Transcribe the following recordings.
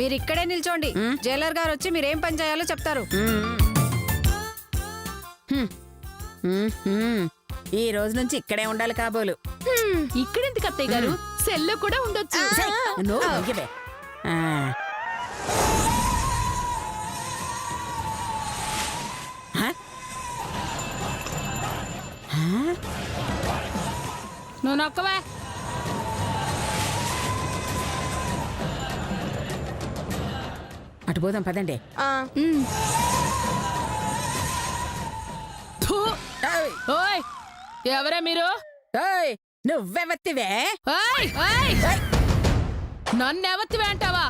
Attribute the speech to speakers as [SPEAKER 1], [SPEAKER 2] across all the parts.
[SPEAKER 1] మీరు ఇక్కడే నిల్చోండి. జైలర్ గారు వచ్చి మీరేం పని చేయాలో చెప్తారు.
[SPEAKER 2] ఈ రోజు నుంచి ఇక్కడే ఉండాలి కాబోలు.
[SPEAKER 3] ఇక్కడెందుకు అత్తయ్య గారు, సెల్లో కూడా ఉండొచ్చు.
[SPEAKER 2] నువ్వు ముగివే.
[SPEAKER 3] నువ్వు నొక్కవే.
[SPEAKER 2] అటు పోదాం పదండి.
[SPEAKER 3] థూ. ఓయ్ ఎవరే మీరు?
[SPEAKER 2] ఏయ్, నువ్వెవత్తివే?
[SPEAKER 3] ఓయ్ ఓయ్ నన్నెవత్తివే అంటావా?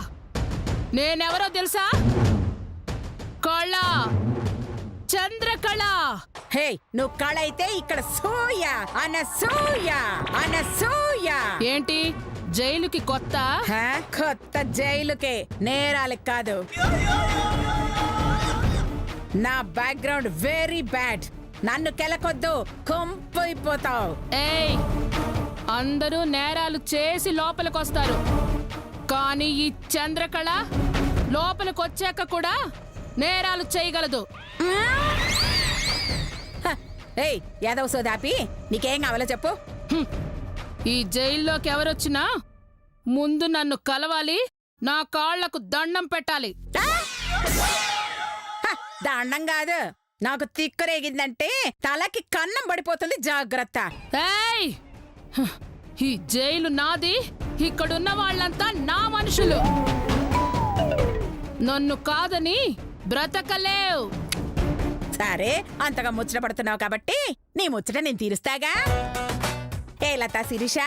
[SPEAKER 3] నేనెవరో తెలుసా? కళ, చంద్రకళ.
[SPEAKER 2] హే, నువ్వు కళైతే ఇక్కడ సూయ అనసూయ అనసూయ.
[SPEAKER 3] ఏంటి జైలుకి కొత్త?
[SPEAKER 2] కొత్త జైలుకే, నేరాలకు కాదు. నా బ్యాక్గ్రౌండ్ వెరీ బ్యాడ్. నన్ను కెలకొద్దు, కొంపైపోతావు.
[SPEAKER 3] ఏయ్, అందరూ నేరాలు చేసి లోపలికొస్తారు, కానీ ఈ చంద్రకళ లోపలికొచ్చాక కూడా నేరాలు చేయగలదు.
[SPEAKER 2] ఏయ్, యాదవ్ సోదాపి, నీకేం కావాలో చెప్పు.
[SPEAKER 3] ఈ జైల్లోకి ఎవరొచ్చినా ముందు నన్ను కలవాలి, నా కాళ్లకు దండం పెట్టాలి.
[SPEAKER 2] దండం కాదు, నాకు తిక్కరేగిందంటే తలకి కన్నం పడిపోతుంది, జాగ్రత్త.
[SPEAKER 3] ఏయ్, ఈ జైలు నాది, ఇక్కడున్న వాళ్ళంతా నా మనుషులు. నన్ను కాదని బ్రతకలేవు.
[SPEAKER 2] సరే, అంతగా ముచ్చట పడుతున్నావు కాబట్టి నీ ముచ్చట నేను తీరుస్తాగా. ఏ లతా శిరీష,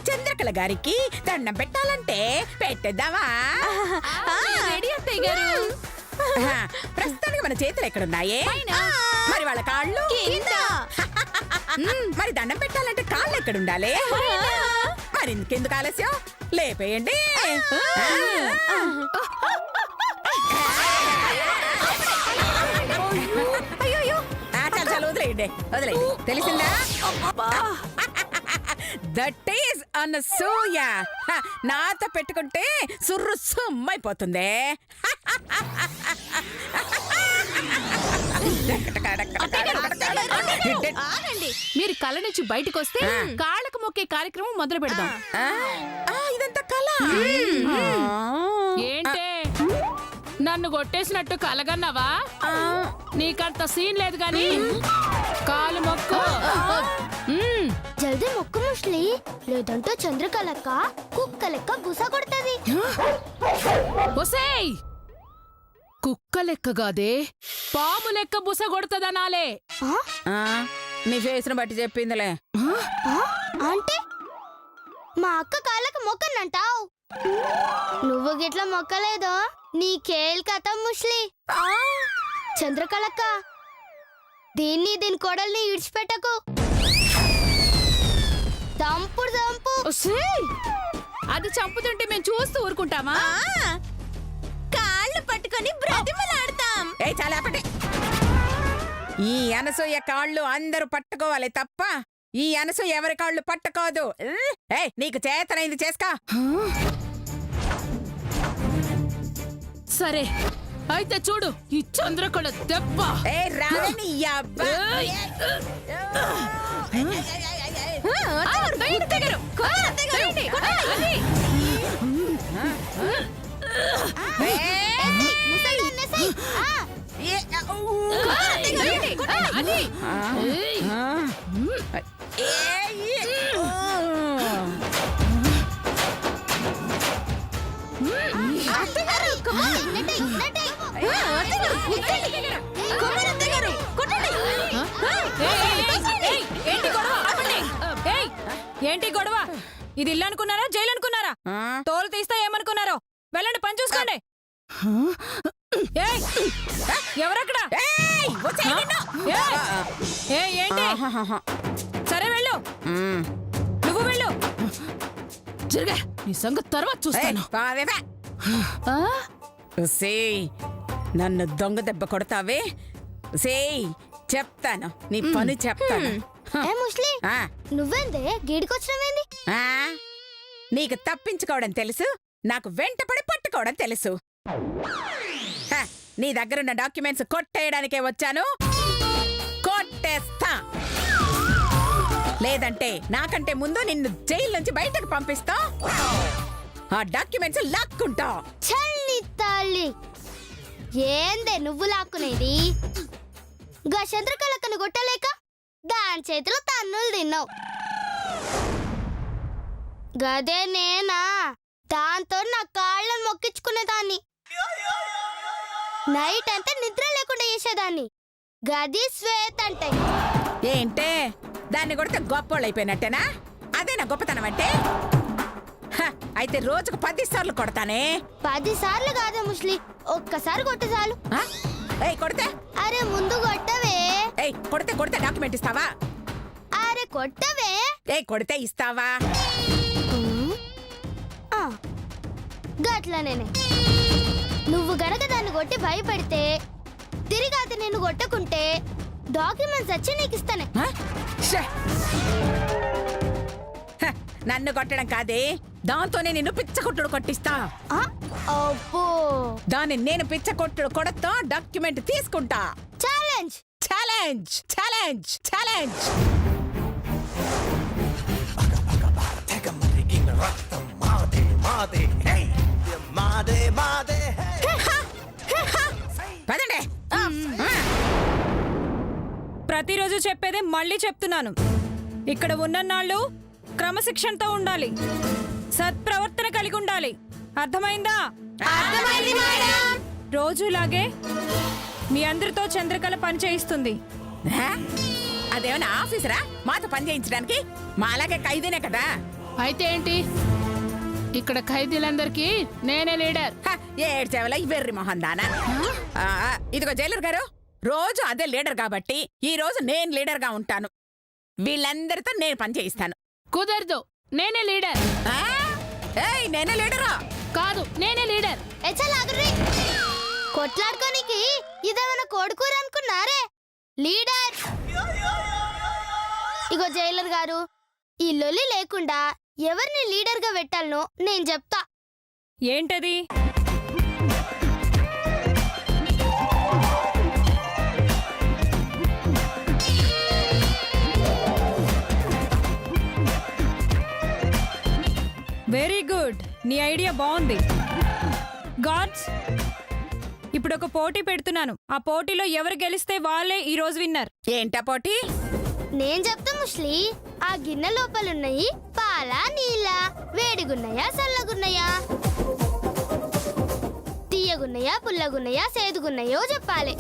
[SPEAKER 2] చంద్రకళ గారికి దండం పెట్టాలంటే పెట్టేద్దామా? ప్రస్తుతానికి మన చేతులు ఎక్కడున్నాయే? మరి వాళ్ళ కాళ్ళు మరి దండం పెట్టాలంటే కాళ్ళు ఎక్కడుండాలి? మరి ఇంకెందుకు ఆలస్యం, లేపేయండి. చాలా వదిలేయండి, వదిలేయండి. తెలిసిందా? That is Anasuya. నాతో పెట్టుకుంటే సుర్రు సుమ్మైపోతుంది.
[SPEAKER 3] మీరు కళ నుంచి బయటకు వస్తే కాళ్ళకు మొక్కే కార్యక్రమం మొదలు పెడదాం.
[SPEAKER 2] ఇదంతా కళ
[SPEAKER 3] ఏంటే నన్ను కొట్టేసినట్టు కలగన్నావా? నీకంత సీన్ లేదు గాని కాలు మొక్కు.
[SPEAKER 4] జల్దీ మొక్కు ముస్లి, లేదంటే చంద్రకళక్క కుక్క లెక్క బుస కొడుతుంది.
[SPEAKER 3] ఒసేయ్, కుక్క లెక్కగాదే పాము లెక్క బుస కొడుతుందనాలే.
[SPEAKER 2] నీ ఫేస్ను బట్టి చెప్పిందిలే.
[SPEAKER 4] అంటే మా అక్క కాళ్ళకు మొక్కనంటావు, నువ్వు గిట్లా మొక్కలేదో నీకేల్ కథ ముస్లి. చంద్రకళక్క, దీని కోడల్ని ఇడిచిపెట్టకు, చంపుడు చంపు.
[SPEAKER 3] అది చంపుతుంటే మేము చూస్తూ ఊరుకుంటామా?
[SPEAKER 4] కాళ్ళు పట్టుకొని బ్రతిమలాడతాం.
[SPEAKER 2] చాలా ఈ అనసూయ కాళ్ళు అందరూ పట్టుకోవాలి తప్ప ఈ అనసూయ ఎవరి కాళ్ళు పట్టుకోదు. నీకు చేతనైంది చేసుకో.
[SPEAKER 3] సరే అయితే చూడు ఈ చంద్రకళ దెబ్బ.
[SPEAKER 2] రాని
[SPEAKER 1] ఏంటి గొడవ? ఇది ఇల్లు అనుకున్నారా, జైలు అనుకున్నారా? తోలు తీస్తా ఏమనుకున్నారో? వెళ్ళండి, పని చూసుకోండి. ఎవరక్కడ? ఏంటి? సరే వెళ్ళు, నువ్వు వెళ్ళు.
[SPEAKER 3] జరగా, నీ సంగతి తర్వాత చూస్తాను.
[SPEAKER 2] నన్ను దొంగ దెబ్బ కొడతావే? చెప్తాను, నీ పని చెప్తాను.
[SPEAKER 4] ముస్లి, నువ్వేందే గీడికొచ్చినవేంది?
[SPEAKER 2] నీకు తప్పించుకోవడం తెలుసు, నాకు వెంటపడి పట్టుకోవడం తెలుసు. హ, నీ దగ్గరున్న డాక్యుమెంట్స్ కొట్టేయడానికే వచ్చాను. కొట్టేస్తా. లేదంటే నాకంటే ముందు నిన్ను జైలు నుంచి బయటకు పంపిస్తా. ఆ డాక్యుమెంట్స్ లాక్కుంటా.
[SPEAKER 4] చల్లి తల్లి ఏందే నువ్వు లాక్కునేది? గా చంద్రకళక్కను కొట్టలేక దాని చేతిలో తన్నులు తిన్నావు. గదే నేనా దాంతో నా కాళ్ళను మొక్కించుకునేదాన్ని. నైట్ అంతా నిద్ర లేకుండా చేసేదాన్ని. గది శ్వేత అంటే.
[SPEAKER 2] ఏంటే దాన్ని కొడితే గొప్పోళ్ళు అయిపోయినట్టేనా? అదే నా గొప్పతనం అంటే. హ, అయితే రోజుకు 10 సార్లు కొడతానే.
[SPEAKER 4] 10 సార్లు కాదా ముస్లి, ఒక్కసారి కొట్టు చాలు.
[SPEAKER 2] ఆ? ఏయ్ కొడితే?
[SPEAKER 4] అరే ముందు కొట్టవే.
[SPEAKER 2] ఏయ్ కొడితే డాక్యుమెంట్ ఇస్తావా?
[SPEAKER 4] అరే కొట్టవే.
[SPEAKER 2] ఏయ్ కొడితే ఇస్తావా?
[SPEAKER 4] ఆ, గట్లనేనే. నువ్వు గనక దాన్ని కొట్టి భయపడితే తిరిగి అది నిన్ను కొట్టకుంటే డాక్యుమెంట్స్ వచ్చి నీకు ఇస్తానే.
[SPEAKER 2] ఆ? శ్శే. హ, నన్ను కొట్టడం కాదే, దాంతోనే నిన్ను పిచ్చకొట్టుడు కొట్టిస్తా.
[SPEAKER 4] ఆ, అబ్బో
[SPEAKER 2] దాన్ని నేను పిచ్చకొట్టుడు కొడతా, డాక్యుమెంట్ తీసుకుంటా.
[SPEAKER 4] ఛాలెంజ్.
[SPEAKER 2] Challenge challenge challenge. పదండి.
[SPEAKER 1] ప్రతిరోజు చెప్పేదే మళ్ళీ చెప్తున్నాను. ఇక్కడ ఉన్నన్నాళ్ళు క్రమశిక్షణతో ఉండాలి, సత్ప్రవర్తన కలిగి ఉండాలి. అర్థమైందా? రోజులాగే మీ అందరితో చంద్రకళ పని చేయిస్తుంది.
[SPEAKER 2] హ? అదేమన్నా ఆఫీసరా మాతో పని చేయించడానికి? మా అలాగే ఖైదీనే కదా.
[SPEAKER 3] అయితే ఏంటి, ఇక్కడ ఖైదీలందరికీ నేనే లీడర్.
[SPEAKER 2] హ, ఏడ్చేవల ఈ వెర్రి మొహం దానా. ఇదిగో జైలర్ గారు, రోజు అదే లీడర్ కాబట్టి ఈ రోజు నేను లీడర్ గా ఉంటాను. వీళ్ళందరితో నేను పని చేయిస్తాను.
[SPEAKER 3] కుదరదు, నేనే లీడర్.
[SPEAKER 2] ఆ? ఏయ్ నేనే లీడరా?
[SPEAKER 3] కాదు, నేనే లీడర్.
[SPEAKER 4] ఎచ్చలాగర్రి కొట్లాడుకోనికి ఇదేమైనా కోడుకూర అనుకున్నారే? లీడర్. ఇగో జైలర్ గారు, ఈ లొల్లి లేకుండా ఎవరిని లీడర్ గా పెట్టాలనో నేను చెప్తా.
[SPEAKER 1] ఏంటది? వెరీ గుడ్, నీ ఐడియా బాగుంది. గాడ్స్, ఇప్పుడు ఒక పోటీ పెడుతున్నాను. ఆ పోటీలో ఎవరు గెలిస్తే వాళ్ళే ఈ రోజు విన్నర్.
[SPEAKER 2] ఏంటా పోటీ?
[SPEAKER 4] నేను చెప్తా ముస్లి. ఆ గిన్నె లోపలున్నాయి పాల నీళ్ళ, వేడిగున్నాయా చల్లగున్నాయా, తీయగున్నాయా పుల్లగున్నాయా సేదుగున్నాయో చెప్పాలి.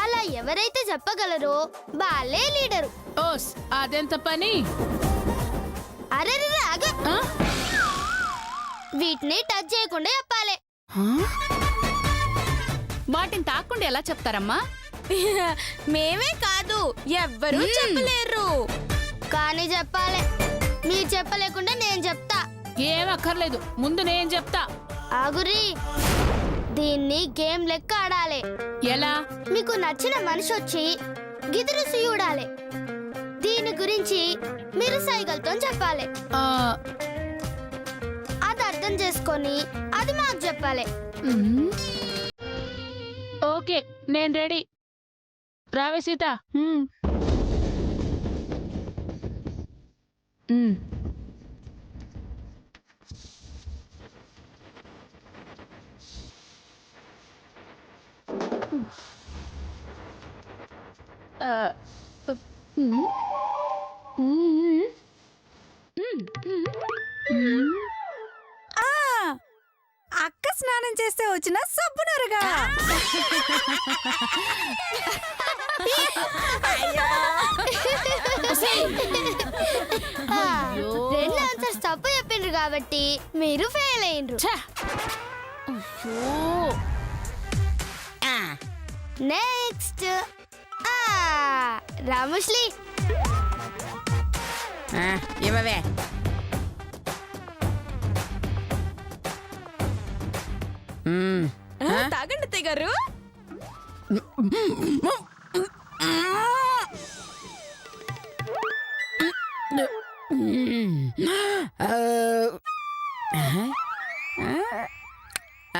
[SPEAKER 4] అలా ఎవరైతే చెప్పగలరో వాళ్ళే లీడరు.
[SPEAKER 3] ఓస్, అదెంత పని?
[SPEAKER 4] అరే ఆగ,
[SPEAKER 3] ఆ?
[SPEAKER 4] వీటిని టచ్ చేయకుండా చెప్పాలి.
[SPEAKER 3] వాటిని తాక్కుండా ఎలా చెప్తారమ్మా?
[SPEAKER 4] మేమే కాదు ఎవ్వరూ చెప్పలేరు, కానీ చెప్పాలి. మీరు చెప్పలేకుండా నేను చెప్తా.
[SPEAKER 3] ఏం అక్కర్లేదు, ముందు నేను చెప్తా.
[SPEAKER 4] ఆగురి, దీన్ని గేమ్ లెక్క ఆడాలి.
[SPEAKER 3] ఎలా?
[SPEAKER 4] మీకు నచ్చిన మనిషి వచ్చి గిదురు చూడాలి. దీని గురించి మీరు సైకిల్తో చెప్పాలి.
[SPEAKER 3] ఆ,
[SPEAKER 4] అది అర్థం చేసుకొని అది మాకు చెప్పాలి.
[SPEAKER 3] ఓకే, నేను రెడీ. రావే సీత.
[SPEAKER 1] అక్క స్నానం చేస్తే వచ్చిన సబ్బునరగా.
[SPEAKER 4] రెండు ఆన్సర్స్ తప్పు చెప్పిండ్రు కాబట్టి మీరు ఫెయిల్ అయ్యిండ్రు. నెక్స్ట్ రాముశ్లీ.
[SPEAKER 2] ఇవ్వవే.
[SPEAKER 1] తాగండి తెగారు.
[SPEAKER 3] ఆ, ఆ,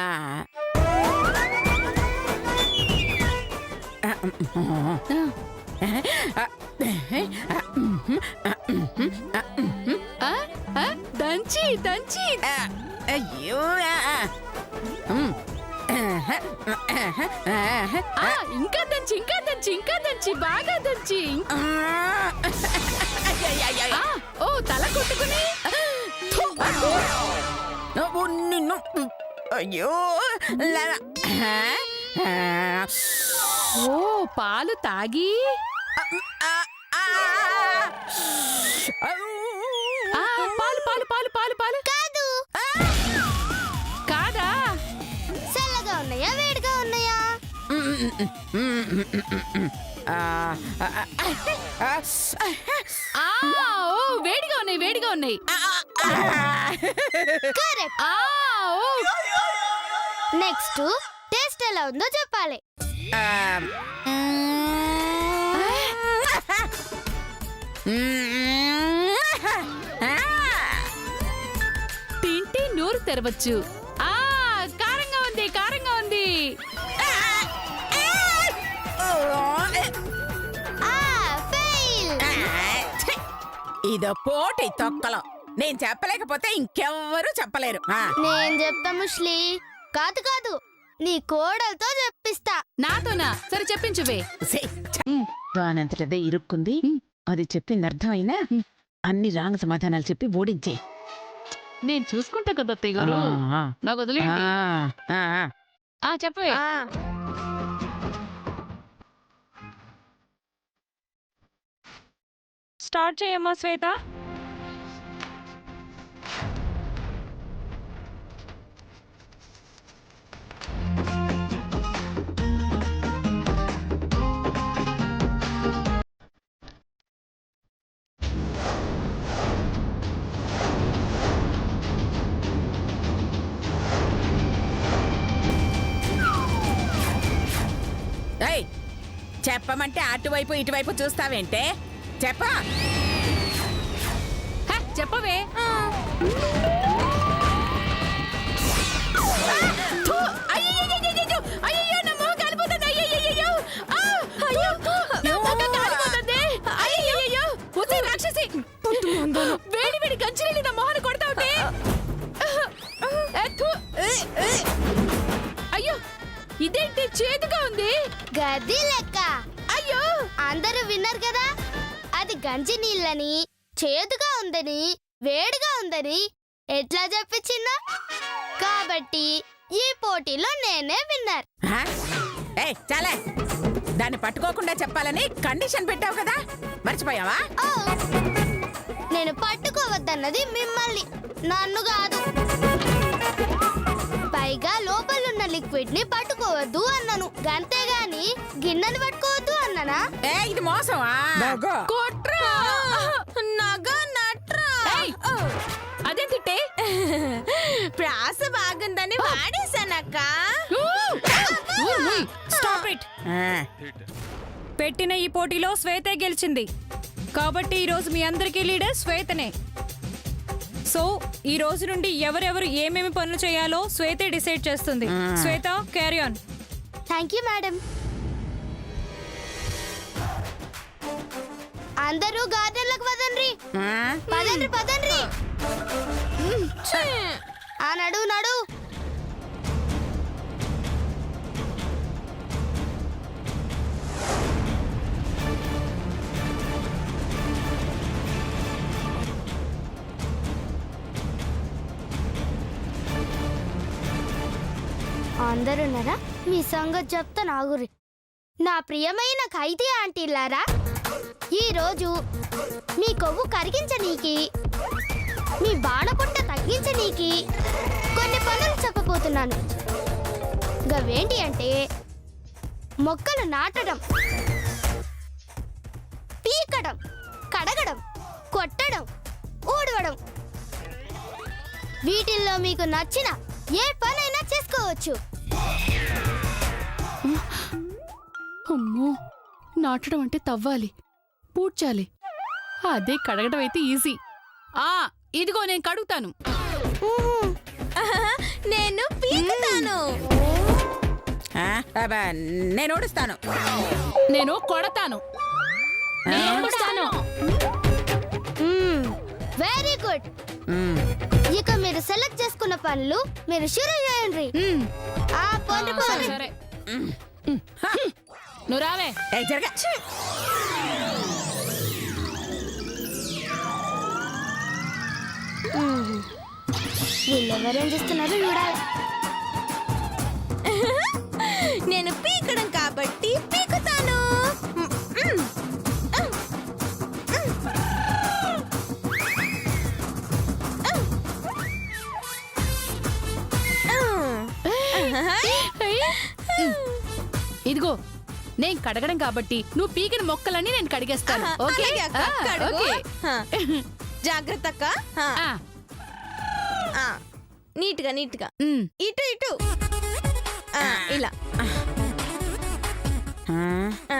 [SPEAKER 3] దంచి దంచి
[SPEAKER 2] అయ్యో
[SPEAKER 3] ఆ, ఇంకా దంచి ఇంకా దంచి ఇంకా దంచి బాగా దంచి ఆ, ఓ తల కొట్టుకుని
[SPEAKER 2] నిన్ను అయ్యో
[SPEAKER 3] ఓ పాలు తాగి ఆ, పాలు పాలు పాలు పాలు పాలు
[SPEAKER 4] కాదు.
[SPEAKER 3] కాదా
[SPEAKER 4] చల్లగా ఉన్నాయా వేడిగా ఉన్నాయా?
[SPEAKER 3] ఆ, ఓ వేడిగా ఉన్నాయి వేడిగా ఉన్నాయి
[SPEAKER 4] కరెక్ట్.
[SPEAKER 3] ఆ, ఓ
[SPEAKER 4] నెక్స్ట్ టేస్ట్ ఎలా ఉందో చెప్పాలి.
[SPEAKER 3] తింటే నోరు తెరవచ్చు. ఆ, కారంగా ఉంది కారంగా ఉంది
[SPEAKER 4] ఫెయిల్.
[SPEAKER 2] ఇదో పోటీ తొక్కలో నేను చెప్పలేకపోతే ఇంకెవ్వరూ చెప్పలేరు.
[SPEAKER 4] నేను చెప్తా ముస్లి. కాదు కాదు, నీ కోడలతో చెప్పిస్తా.
[SPEAKER 3] నాతోనా? సరే చెప్పించువే.
[SPEAKER 5] దానంతటదే ఇరుక్కుంది. అది చెప్పింది అర్థమైనా అన్ని రాంగ్ సమాధానాలు చెప్పి ఓడించే.
[SPEAKER 3] నేను చూసుకుంటా కదా అత్తయ్య గారు. నాకు వదిలేయండి. ఆ, చెప్పవే.
[SPEAKER 1] స్టార్ట్ చేయమ్మా శ్వేత.
[SPEAKER 2] ఏయ్, చెప్పమంటే అటువైపు ఇటువైపు చూస్తావేంటే? చెప్ప
[SPEAKER 3] హ, చెప్పవే. థు, అయ్యయ్యయ్యయ్యయ్యో, అయ్యయ్యో, నా మొహం కాలిపోతుంది. అయ్యయ్యయ్యయ్యో, ఆ, అయ్యో, నా మొహం కాలిపోతుంది. అయ్యయ్యయ్యో, వచ్చే రాక్షసి. వేడి వేడి గంజినీళ్ళు నా మొహాన్ని కొడతా ఉంటే. థు, అయ్యో, ఇదేంటి చేదుగా ఉంది.
[SPEAKER 4] గది లెక్క.
[SPEAKER 3] అయ్యో,
[SPEAKER 4] అందరూ విన్నారు కదా, అది గంజి నీళ్ళని, చేదుగా ఉందని, వేడిగా ఉందని ఎట్లా చెప్పించిందా? కాబట్టి ఈ పోటీలో నేనే విన్నర్.
[SPEAKER 2] ఏయ్ చాలే, దాన్ని పట్టుకోకుండా చెప్పాలని కండిషన్ పెట్టావు కదా, మర్చిపోయావా?
[SPEAKER 4] ఓ, నేను పట్టుకోవద్దన్నది మిమ్మల్ని, నన్ను కాదు. పైగా లోపలున్న లిక్విడ్ ని పట్టుకోవద్దు అన్నాను, గంతేగాని గిన్నెను పట్టుకోవద్దు అన్నానా?
[SPEAKER 2] ఇది మోసమా?
[SPEAKER 3] కొట్రా. ఏయ్, అదేం తిట్టే?
[SPEAKER 6] ప్రాస బాగుందని వాడేశానక్క.
[SPEAKER 1] Stop it. పెట్టిన ఈ పోటీలో శ్వేతే గెలిచింది కాబట్టి ఈ రోజు మీ అందరికీ లీడర్ శ్వేతనే. సో ఈ రోజు నుండి ఎవరెవరు ఏమేమి పనులు చేయాలో శ్వేతే డిసైడ్ చేస్తుంది. Shweta, carry on.
[SPEAKER 4] Thank you madam. అందరూ గార్డెన్లకు పదండ్రి. పదండ్రి పదండ్రి. ఆ నడు నడు. అందరున్నారా? మీ సంగతి చెప్తా నాగురి. నా ప్రియమైన ఖైదీ ఆంటీలారా, ఈరోజు మీ కొవ్వు కరిగించనీకి, మీ బాణపుట్ట తగ్గించనీకి కొన్ని పనులు చెప్పబోతున్నాను. గవేంటి అంటే మొక్కలు నాటడం, పీకడం, కడగడం, కొట్టడం, ఊడవడం. వీటిల్లో మీకు నచ్చిన ఏ పనైనా చేసుకోవచ్చు.
[SPEAKER 3] అమ్మో, నాటడం అంటే తవ్వాలి, పూడ్చాలి. అదే కడగడం అయితే ఈజీ. ఆ, ఇదిగో నేను కడుగుతాను.
[SPEAKER 6] నేను పీకుతాను.
[SPEAKER 2] ఆ, అబ్బా, నేను ఓడిస్తాను.
[SPEAKER 3] నేను కొడతాను.
[SPEAKER 4] Very good. ఇక మీరు సెలెక్ట్ చేసుకున్న పనులు మీరు షురూ చేయండి. పోండి పోండి.
[SPEAKER 3] సరే నువ్వు రావే.
[SPEAKER 2] ఏయ్, జరగ.
[SPEAKER 4] వీళ్ళు ఎవరేం చేస్తున్నారు చూడాలి.
[SPEAKER 6] నేను పీకడం కాబట్టి పీకుతాను.
[SPEAKER 3] ఇదిగో నేను కడగడం కాబట్టి నువ్వు పీకిన మొక్కలన్నీ నేను కడిగేస్తాను. ఓకే?
[SPEAKER 6] అలాగే అక్క, కడుగు.
[SPEAKER 3] ఓకే.
[SPEAKER 6] జాగ్రత్త అక్క.
[SPEAKER 3] ఆ,
[SPEAKER 6] నీట్గా నీట్గా.
[SPEAKER 3] ఉమ్.
[SPEAKER 6] ఇటు ఇటు. ఇలా. ఆ.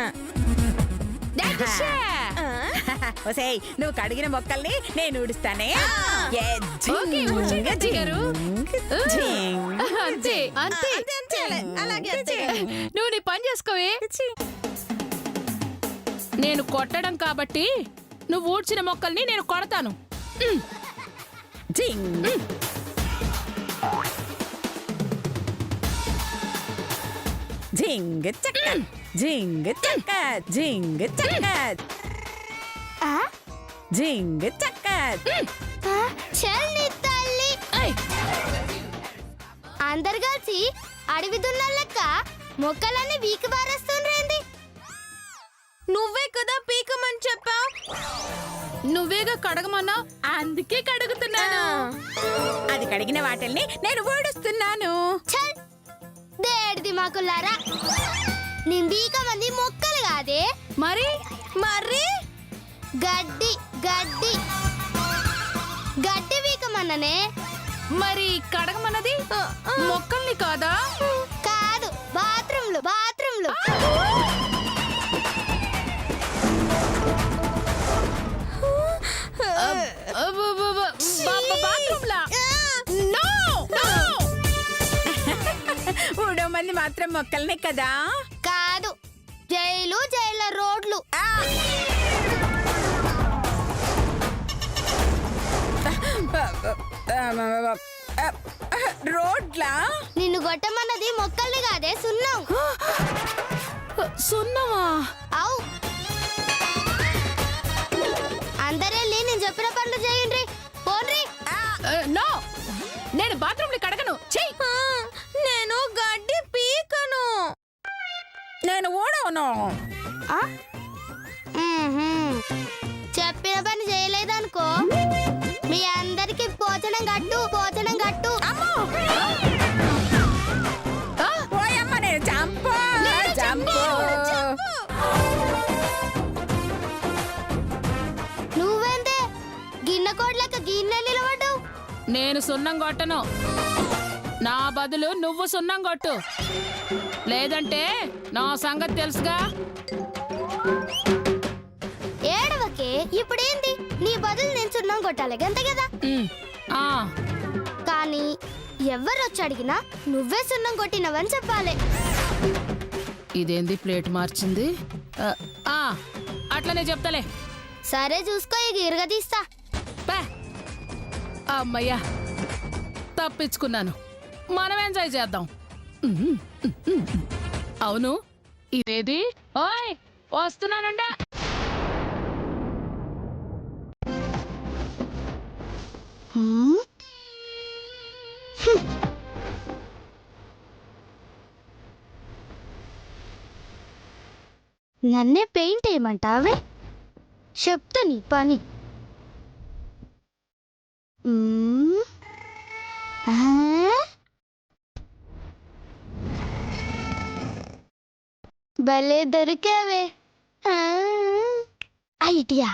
[SPEAKER 2] ఒసేయ్, నువ్వు కడిగిన మొక్కల్ని నేను ఊడిస్తానే. ఏ,
[SPEAKER 3] ఓకే,
[SPEAKER 2] జింగ్,
[SPEAKER 3] ఊడ్చండి, అత్తయ్య గారు.
[SPEAKER 2] జింగ్.
[SPEAKER 3] అంతే అంతే.
[SPEAKER 6] అంతే అంతే అలాగే అత్తయ్య.
[SPEAKER 3] నువ్వు నీ పని చేసుకోవే. నేను కొట్టడం కాబట్టి నువ్వు ఊడ్చిన మొక్కల్ని నేను కొడతాను.
[SPEAKER 2] జింగ్. జింగ్ చక్క, జింగ్ చక్క, జింగ్ చక్క, జింగ్ చక్క.
[SPEAKER 4] చల్లి తల్లి.
[SPEAKER 3] ఏయ్,
[SPEAKER 4] అందరు కలిసి అడవి దున్న లెక్క మొక్కలన్నీ వీకి బారేస్తుండ్రేంది?
[SPEAKER 6] నువ్వే కదా పీకమని చెప్పావు.
[SPEAKER 3] నువ్వేగా కడగమన్నా, అందుకే కడుగుతున్నాను.
[SPEAKER 2] అది కడిగిన వాటిల్ని నేను ఊడుస్తున్నాను.
[SPEAKER 4] చల్ దేడిది మాకులారా. నేను వీక మంది మొక్కలు కాదే,
[SPEAKER 3] మరి
[SPEAKER 6] మరి
[SPEAKER 4] గడ్డి గడ్డి గడ్డి వీకమన్ననే.
[SPEAKER 3] మరి కడగమన్నది మొక్కల్ని కాదా?
[SPEAKER 4] కాదు, బాత్రూంలు బాత్రూంలు.
[SPEAKER 3] బాత్రూమ్లా? No, no.
[SPEAKER 2] ఊడో మంది మాత్రం మొక్కల్ని కదా.
[SPEAKER 4] కాదు, జైలు జైల రోడ్లు.
[SPEAKER 2] రోడ్లా?
[SPEAKER 4] నిన్ను కొట్టమన్నది మొక్కల్ని కాదే, సున్నం.
[SPEAKER 3] సున్నమా?
[SPEAKER 4] అవు. అందరెళ్ళి నేను చెప్పిన పనులు చేయండి. పోన్రి.
[SPEAKER 3] నో, నేను బాత్రూమ్లు కడగను. చెయ్యి.
[SPEAKER 6] నేను గడ్డి పీకను.
[SPEAKER 2] నేను ఊడవను.
[SPEAKER 4] చెప్పిన పని చేయలేదనుకో, మీ అందరికి భోజనం గట్టు భోజనం గట్టు.
[SPEAKER 2] ఓయమ్మ, నేను చంపు చంపు.
[SPEAKER 4] నువ్వెందే గిన్నె కోడ్లక గిన్నె నిలబడ్డావు?
[SPEAKER 3] నేను సున్నం కొట్టను. నా బదులు నువ్వు సున్నం కొట్టు, లేదంటే నా సంగతి తెలుసుగా.
[SPEAKER 4] ఏడవకే, ఇప్పుడేంది? నీ బదులు నేను సున్నం కొట్టాలి గంతే కదా.
[SPEAKER 3] ఆ,
[SPEAKER 4] కానీ ఎవరొచ్చి అడిగినా నువ్వే సున్నం కొట్టినవని చెప్పాలి.
[SPEAKER 3] ఇదేంది ప్లేట్ మార్చింది? ఆ, అట్లనే చెప్తలే.
[SPEAKER 4] సరే చూసుకో, ఇక ఇరగదీస్తా.
[SPEAKER 3] పే. అమ్మయ్యా, తప్పించుకున్నాను. మనం ఎంజాయ్ చేద్దాం. అవును, ఇదేది? ఓయ్, వస్తున్నానండా.
[SPEAKER 4] నన్నే పెయింట్ వేయమంటావే? చెప్తా నీ పని. భలే దొరికావే. ఐడియా.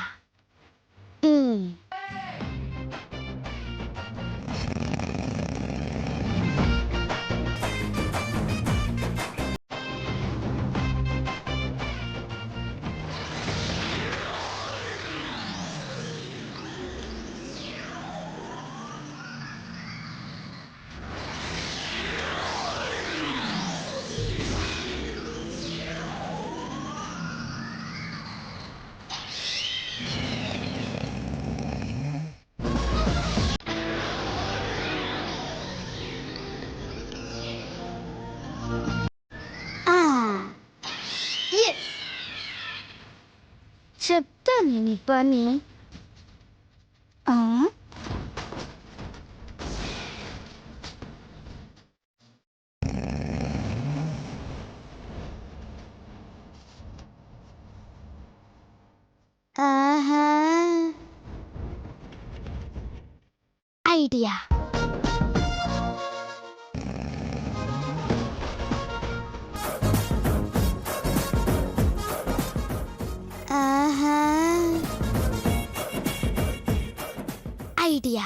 [SPEAKER 4] ఏంటని నీ పని ఆ? ఆహా ఐడియా ఆహా ఐడియా